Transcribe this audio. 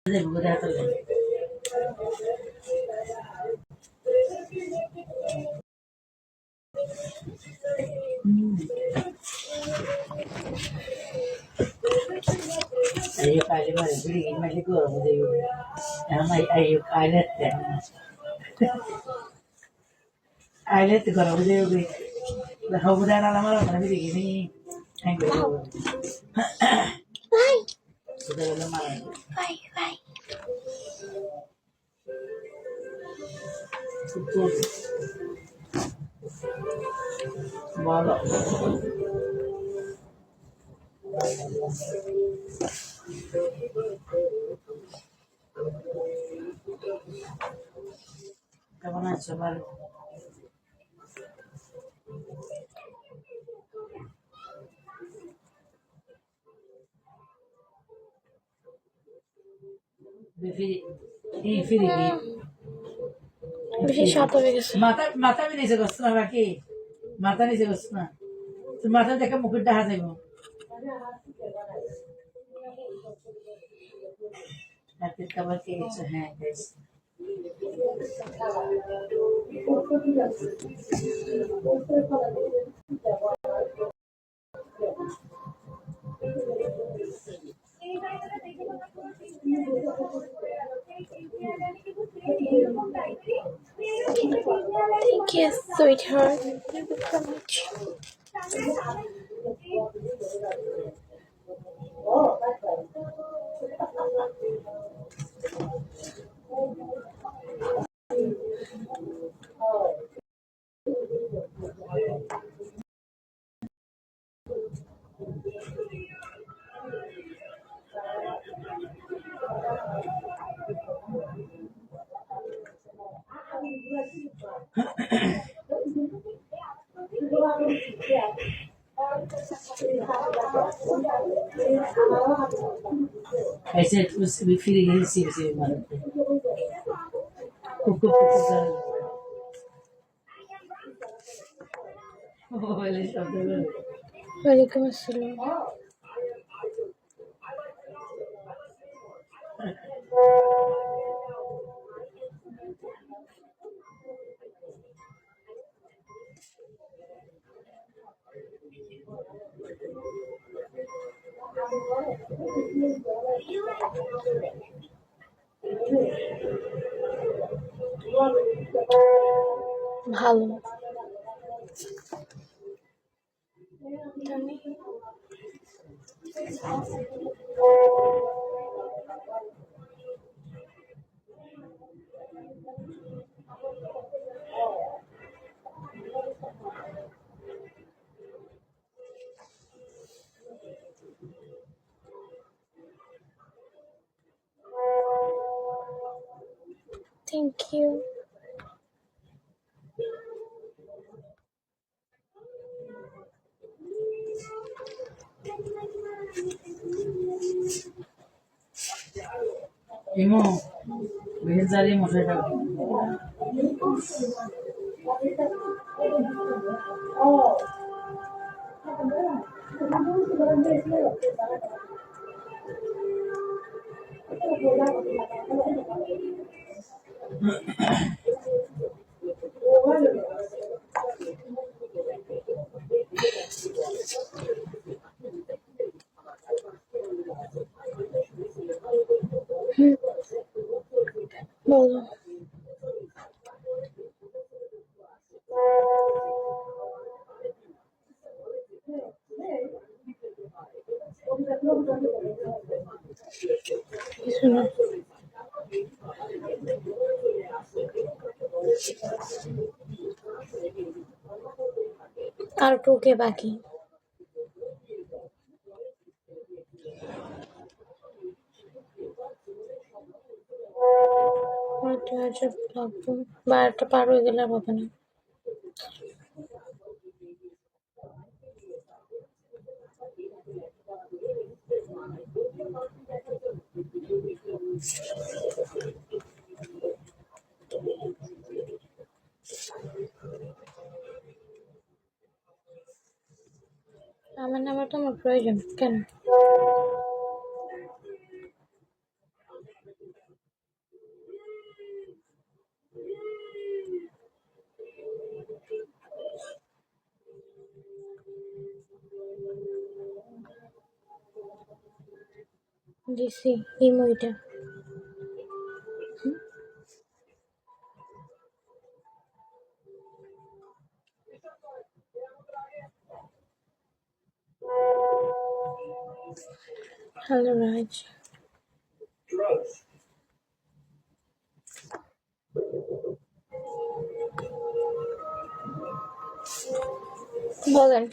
Ayo kali mana beli masih gua mau jadi. Nama ayo kali teh. Kali teh kalau mau jadi. Lah kau udah lama lama beli gini. Ayo. Sudah lama. Bye. Betul. Malah. Kapan coba? Bifiri. বেশি সাত হয়ে গেছে। মাথা भी নিচে করছ না বাকি মাথা নিচে করছ না তুই মাথা দেখে মুখের ডাহা যাইব রাতের খাবার খেয়েছো হ্যাঁ খেয়েছি Thank you, sweetheart. Thank you so much. ऐसे उसकी फिर यही से मारते कुकु कर बोले शब्द बोले ওয়ালাইকুম আসসালাম। ভালো জানি। Thank you. इमो बेजारी मशे का বলো। কিছু না। আর টুকে বাকি। লাগবো 12টা পার হয়ে গেলে আর হবে না। আমার নাম্বারটা আমার প্রয়োজন কেন? দিছি ইমোইটা। হ্যালো রাজ, বলেন।